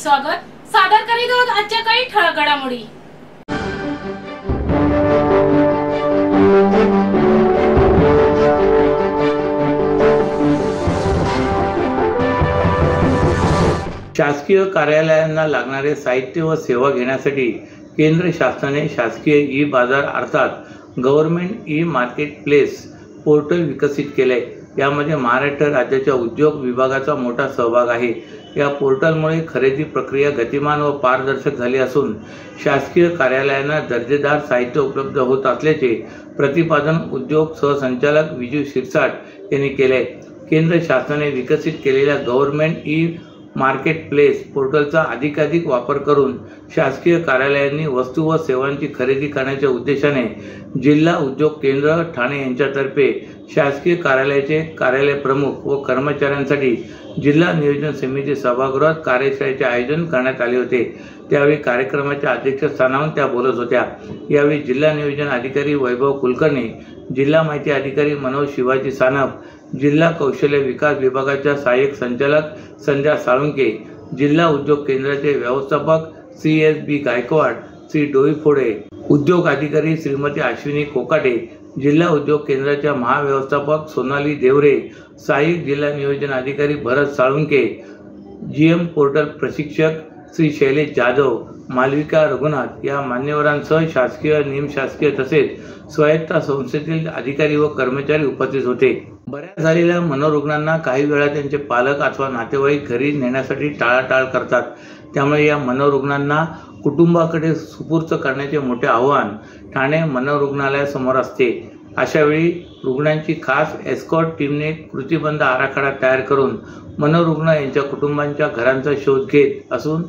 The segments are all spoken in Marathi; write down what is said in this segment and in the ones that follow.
स्वागत सादर करीत आहोत आजच्या काही ठळक घडामोडी। शासकीय कार्यालयांना लागणारे साहित्य व सेवा घेण्यासाठी केंद्र शासनाने शासकीय ई बाजार अर्थात government E market place portal विकसित केले। यामध्ये महाराष्ट्र राज्याच्या उद्योग विभागाचा मोठा सहभाग आहे। या पोर्टलमुळे खरेदी प्रक्रिया गतिमान व पारदर्शक झाली असून शासकीय कार्यालयांना दर्जेदार साहित्य उपलब्ध होत असल्याचे प्रतिपादन उद्योग सहसंचालक विजू शिरसाट यांनी केले। केंद्र शासनाने विकसित केलेल्या गव्हर्नमेंट ई मार्केट प्लेस पोर्टलचा अधिकाधिक वापर करून शासकीय कार्यालयांनी वस्तू व सेवांची खरेदी करण्याच्या उद्देशाने जिल्हा उद्योग केंद्र ठाणे यांच्यातर्फे शासकीय कार्यालयाचे कार्यालय प्रमुख व कर्मचाऱ्यांसाठी जिल्हा नियोजन समिती सभागृहात कार्यशाळेचे आयोजन करण्यात आले होते। त्यावेळी कार्यक्रमाच्या अध्यक्षस्थानावर त्या बोलत होत्या। यावेळी जिल्हा नियोजन अधिकारी वैभव कुलकर्णी, जिल्हा माहिती अधिकारी मनोज शिवाजी सानप, जिल्हा कौशल्य विकास विभागाच्या सहाय्यक संचालक संध्या साळुंके, जिल्हा उद्योग केंद्राचे व्यवस्थापक CSB गायकवाड, श्री डोईफोडे, उद्योग अधिकारी श्रीमती अश्विनी कोकाटे, जिल्हा उद्योग केंद्राच्या महाव्यवस्थापक सोनाली देवरे, सहाय्यक जिल्हा नियोजन अधिकारी भरत साळुंके, GM पोर्टल प्रशिक्षक श्री शैलेश जाधव, मालविका रघुनाथ या मान्यवरांसह शासकीय, निमशासकीय तसेच स्वायत्त संस्थेतील अधिकारी व कर्मचारी उपस्थित होते। बऱ्या झालेल्या मनोरुग्णांना काही वेळा त्यांचे पालक अथवा नातेवाईक घरी नेण्यासाठी टाळाटाळ करतात। त्यामुळे या मनोरुग्णांना कुटुंबाकडे सुपूर्द करण्याचे मोठे आव्हान ठाणे मनोरुग्णालयासमोर असते। अशावेळी रुग्णांची खास एस्कॉर्ट टीमने कृतीबद्ध आराखडा तयार करून मनोरुग्ण यांच्या कुटुंबांच्या घरांचा शोध घेत असून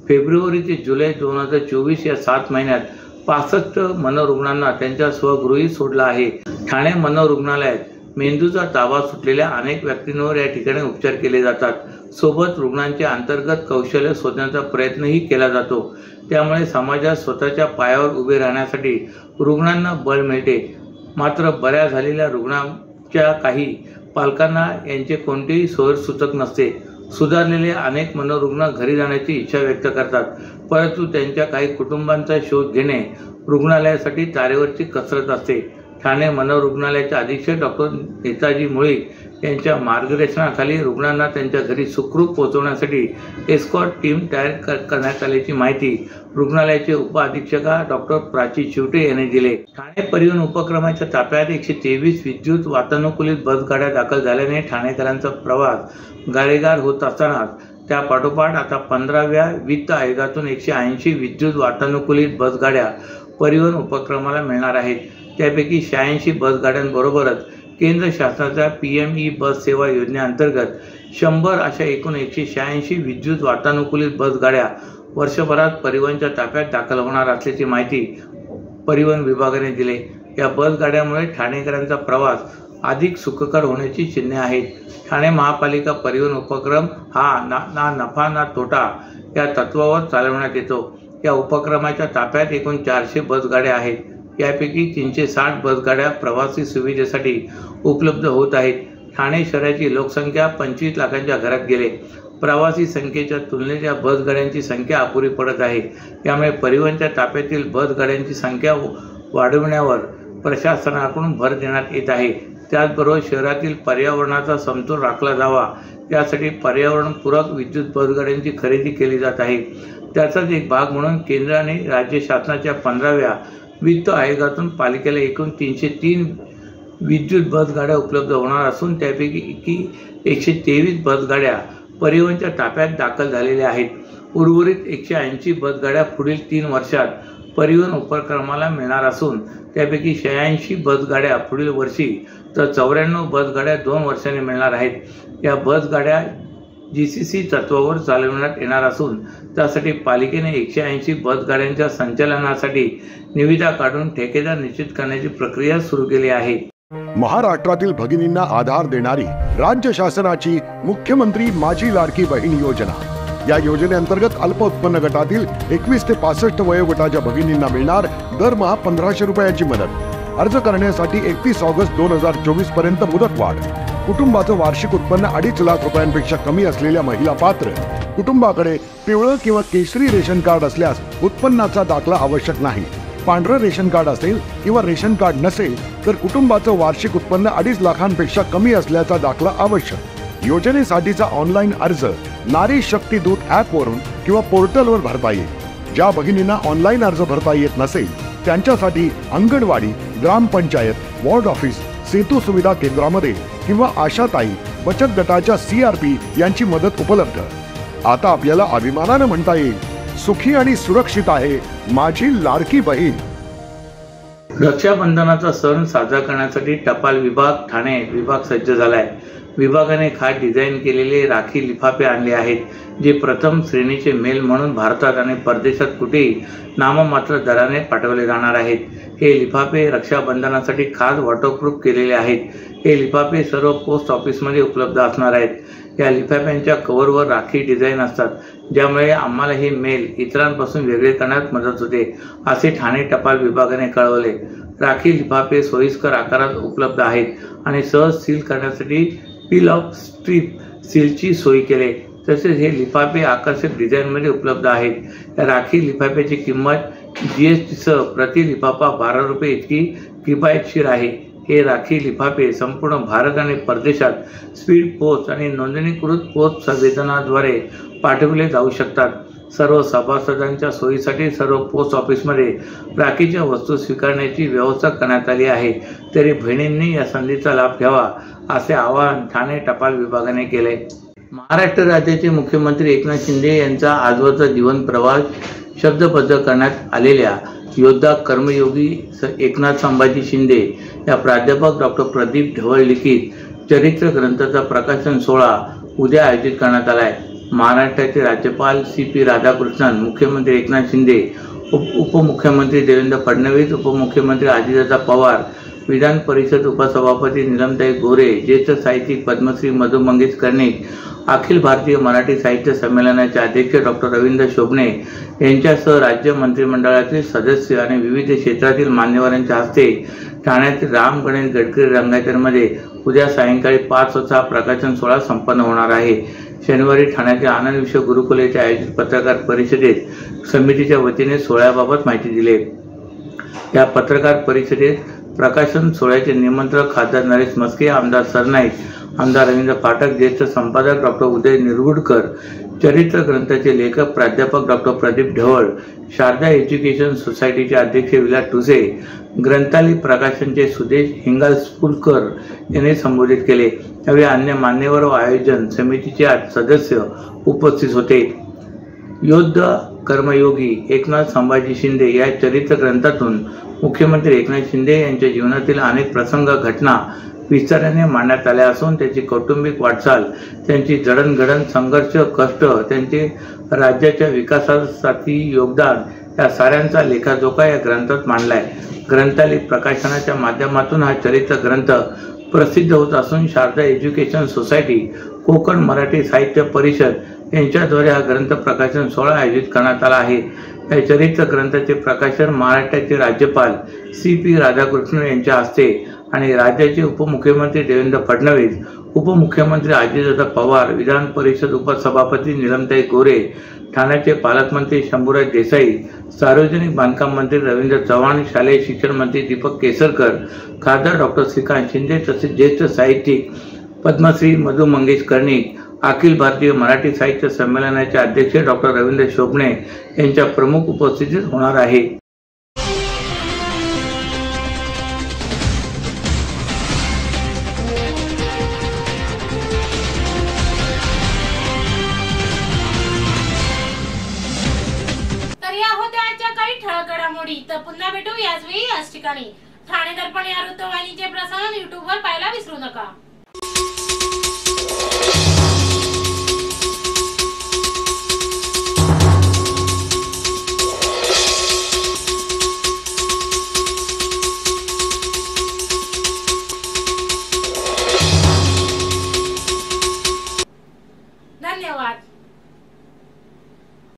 फेब्रुवारी ते जुलै 2024 या 7 महिन्यात 65 मनोरुग्णांना त्यांच्या स्वगृही सोडला आहे। ठाणे मनोरुग्णालयात मेंदूचा ताबा सुटलेल्या अनेक व्यक्तींवर या ठिकाणी उपचार केले जातात। सोबत रुग्णांचे अंतर्गत कौशल्य शोधण्याचा प्रयत्नही केला जातो। त्यामुळे समाजात स्वतःच्या पायावर उभे राहण्यासाठी रुग्णांना बळ मिळते। मात्र बऱ्या झालेल्या रुग्णांच्या काही पालकांना यांचे कोणतेही सोयर सुचत नसते। सुधारलेले अनेक मनोरुग्ण घरी जाण्याची इच्छा व्यक्त करतात, परंतु त्यांच्या काही कुटुंबांचा शोध घेणे रुग्णालयासाठी तारेवरची कसरत असते। ठाणे मनोरुग्णालयाचे अधीक्षक डॉक्टर नेताजी मुळीक यांच्या मार्गदर्शनाखाली रुग्णांना त्यांच्या घरी सुखरूप पोहोचवण्यासाठी एस्कॉर्ट टीम तयार करण्यात आल्याची माहिती रुग्णालयाचे उपअधीक्षका डॉक्टर प्राची चिवटे यांनी दिले। ठाणे परिवहन उपक्रमाच्या ताफ्यात 123 विद्युत वातानुकूलित बसगाड्या दाखल झाल्याने ठाणेकरांचा प्रवास गाडेगार होत असताना त्या पाठोपाठ आता 15व्या वित्त आयोगातून 180 विद्युत वातानुकूलित बसगाड्या परिवहन उपक्रमाला मिळणार आहेत। त्यापैकी 86 बसगाड्यांबरोबरच केंद्र शासनाच्या PME बस सेवा योजनेअंतर्गत 100 अशा एकूण 186 विद्युत वातानुकूलित बसगाड्या वर्षभरात परिवहनच्या ताफ्यात दाखल होणार असल्याची माहिती परिवहन विभागाने दिली। या बसगाड्यामुळे ठाणेकरांचा प्रवास अधिक सुखकर होण्याची चिन्हे आहेत। ठाणे महापालिका परिवहन उपक्रम हा ना नफा ना तोटा या तत्वावर चालवण्यात येतो। या उपक्रमाच्या ताफ्यात एकूण 400 बसगाड्या आहेत। यापैकी 360 बसगाड्या प्रवासी सुविधेसाठी उपलब्ध होत आहेत। ठाणे शहराची लोकसंख्या 25 लाखांच्या घरात गेले। प्रवासी संख्येच्या तुलनेत या बसगाड्यांची संख्या अपुरी पडत आहे। त्यामुळे परिवहनच्या ताफ्यातील बसगाड्यांची संख्या वाढविण्यावर प्रशासनाकडून भर देण्यात येत आहे। त्याचबरोबर शहरातील पर्यावरणाचा समतोल राखला जावा यासाठी पर्यावरणपूरक विद्युत बसगाड्यांची खरेदी केली जात आहे। त्याचाच एक भाग म्हणून केंद्राने राज्य शासनाच्या 15व्या वित्त आयोगातून पालिकेला एकूण 303 विद्युत बसगाड्या उपलब्ध होणार असून त्यापैकी 123 बसगाड्या परिवहनच्या ताफ्यात दाखल झालेल्या आहेत। उर्वरित 180 बसगाड्या पुढील 3 वर्षात परिवहन उपक्रमाला मिळणार असून त्यापैकी 86 बसगाड्या पुढील वर्षी तर 94 बसगाड्या 2 वर्षांनी मिळणार आहेत। या बसगाड्या GCC तत्वावर चालवण्यात येणार असून त्यासाठी पालिकेने 180 बसगाड्यांच्या संचालनासाठी निविदा काढून ठेकेदार निश्चित करण्याची प्रक्रिया सुरू केली आहे। महाराष्ट्रातील भगिनींना आधार देणारी राज्य शासनाची मुख्यमंत्री माझी लाडकी बहीण योजना। या योजनेअंतर्गत अल्प उत्पन्न गटातील 21 ते 65 वयोगटाच्या भगिनींना मिळणार दरमहा 1500 रुपयांची मदत। अर्ज करण्यासाठी 31 ऑगस्ट 2024 पर्यंत मुदतवाढ। कुटुंबाचं वार्षिक उत्पन्न 2.5 लाख रुपयांपेक्षा कमी असलेल्या महिला पात्र. कुटुंबाकडे पिवळं किंवा केशरी रेशन कार्ड असल्यास उत्पन्नाचा दाखला आवश्यक नाही. पांढरं रेशन कार्ड असेल किंवा रेशन कार्ड नसेल तर कुटुंबाचं वार्षिक उत्पन्न 2.5 लाखांपेक्षा कमी असल्याचा दाखला आवश्यक. योजनेसाठीचा ऑनलाईन अर्ज नारी शक्ती दूत ॲप वरून किंवा पोर्टलवर भरता येईल. ज्या भगिनींना ऑनलाईन अर्ज भरता येत नसेल त्यांच्यासाठी अंगणवाडी, ग्रामपंचायत, वॉर्ड ऑफिस, सेतू सुविधा केंद्रामध्ये किंवा आशाताई बचत गटाच्या CRP यांची मदत उपलब्ध. आता आपल्याला अभिमानानं म्हणता येईल, सुखी आणि सुरक्षित आहे माझी लाडकी बहीण. रक्षाबंधनाचा सण साजरा करण्यासाठी टपाल विभाग ठाणे विभाग सज्ज झालाय. विभागाने खास डिझाईन केलेले राखी लिफाफे आणले आहेत, जे प्रथम श्रेणीचे मेल म्हणून भारतात आणि परदेशात कुठेही नाममात्र दराने पाठवले जाणार आहेत. हे लिफाफे रक्षाबंधनासाठी खास वॉटरप्रूफ केलेले आहेत. हे लिफाफे सर्व पोस्ट ऑफिसमध्ये उपलब्ध असणार आहेत. या लिफाफ्यांच्या कव्हरवर राखी डिझाईन असतात, ज्यामुळे आम्हाला हे मेल इतरांपासून वेगळे करण्यात मदत होते, असे ठाणे टपाल विभागाने कळवले. राखी लिफाफे सोयीस्कर आकारात उपलब्ध आहेत आणि सहज सील करण्यासाठी पील ऑफ स्ट्रीप सीलची सोय केली. तसेच हे लिफाफे आकर्षक डिझाईनमध्ये उपलब्ध आहेत. या राखी लिफाफ्याची किंमत GSTसह प्रति लिफाफा 12 रुपये इतकी किफायतशीर आहे. हे राखी लिफाफे संपूर्ण भारत आणि परदेशात स्पीड पोस्ट आणि नोंदणीकृत पोस्ट संवेदनाद्वारे पाठवले जाऊ शकतात. सर्व सभासदांच्या सोयीसाठी सर्व पोस्ट ऑफिसमध्ये राखीच्या वस्तू स्वीकारण्याची व्यवस्था करण्यात आली आहे. तरी बहिणींनी या संधीचा लाभ घ्यावा, असे आवाहन ठाणे टपाल विभागाने केले. महाराष्ट्र राज्याचे मुख्यमंत्री एकनाथ शिंदे यांचा आजवरचा जीवन प्रवास शब्दबद्ध करण्यात आलेल्या योद्धा कर्मयोगी एकनाथ संभाजी शिंदे या प्राध्यापक डॉक्टर प्रदीप ढवळ लिखित चरित्र ग्रंथाचा प्रकाशन सोहळा उद्या आयोजित करण्यात आला आहे. महाराष्ट्राचे राज्यपाल CP राधाकृष्णन, मुख्यमंत्री एकनाथ शिंदे, उपमुख्यमंत्री देवेंद्र फडणवीस, उपमुख्यमंत्री अजितदादा पवार, विधान परिषद उपसभापती नीलमताई गोरे, ज्येष्ठ साहित्यिक पद्मश्री मधु मंगेश कर्णिक, अखिल भारतीय मराठी साहित्य संमेलनाचे अध्यक्ष डॉक्टर रवींद्र शोभणे यांच्यासह राज्य मंत्रिमंडळातील सदस्य आणि विविध क्षेत्रातील मान्यवरांच्या हस्ते ठाण्यातील राम गणेश गडकरी रंगमंदिरामध्ये उद्या सायंकाळी 5 वाजता प्रकाशन सोहळा संपन्न होणार आहे. शनिवारी ठाण्यातील आनंद विश्व गुरुकुल येथे आयोजित पत्रकार परिषदेत समितीच्या वतीने सोहळ्याबाबत माहिती दिली. या पत्रकार परिषदेत प्रकाशन सोहळ्याचे निमंत्रक खासदार नरेश मस्के, आमदार सरनाईक, आमदार रवींद्र फाटक, ज्येष्ठ संपादक डॉक्टर उदय निरगुडकर, चरित्र ग्रंथाचे लेखक प्राध्यापक डॉक्टर प्रदीप ढवळ, शारदा एज्युकेशन सोसायटीचे अध्यक्ष विलास टुसे, ग्रंथालय प्रकाशनचे सुदेश हिंगालस्पूलकर यांनी संबोधित केले. यावेळी अन्य मान्यवर व आयोजन समितीचे सदस्य उपस्थित होते. योद्धा कर्मयोगी एकनाथ संभाजी शिंदे या चरित्र ग्रंथातून मुख्यमंत्री एकनाथ शिंदे यांच्या जीवनातील अनेक प्रसंग, घटना विस्ताराने मांडण्यात आल्या असून त्यांची कौटुंबिक वाटचाल, त्यांची जडणघडण, संघर्ष, कष्ट, त्यांचे राज्याच्या विकासासाठी योगदान या साऱ्यांचा लेखाजोखा या ग्रंथात मांडलाय. ग्रंथालय प्रकाशनाच्या माध्यमातून हा चरित्र ग्रंथ प्रसिद्ध होत असून शारदा एज्युकेशन सोसायटी, कोकण मराठी साहित्य परिषद यांच्याद्वारे हा ग्रंथ प्रकाशन सोहळा आयोजित करण्यात आला आहे. या चरित्र ग्रंथाचे प्रकाशन महाराष्ट्राचे राज्यपाल CP राधाकृष्णन यांच्या हस्ते आणि राज्याचे उपमुख्यमंत्री देवेंद्र फडणवीस, उपमुख्यमंत्री अजितदादा पवार, विधान परिषद उपसभापती नीलमताई गोरे, ठाण्याचे पालकमंत्री शंभूराज देसाई, सार्वजनिक बांधकाम मंत्री रवींद्र चव्हाण, शालेय शिक्षण मंत्री दीपक केसरकर, खासदार डॉक्टर श्रीकांत शिंदे तसेच ज्येष्ठ साहित्यिक पद्मश्री मधु मंगेश कर्णिक, अखिल भारतीय मराठी साहित्य संमेलनाचे अध्यक्ष डॉक्टर रवींद्र शोभणे यांच्या प्रमुख उपस्थितीत होणार आहे. तर या होत्या आजच्या काही ठळक घडामोडी. तर पुन्हा भेटू याच वेळी याच ठिकाणी. ठाणे दर्पण या वृत्तवाहिनीचे प्रसारण YouTube वर पाहायला विसरू नका. धन्यवाद.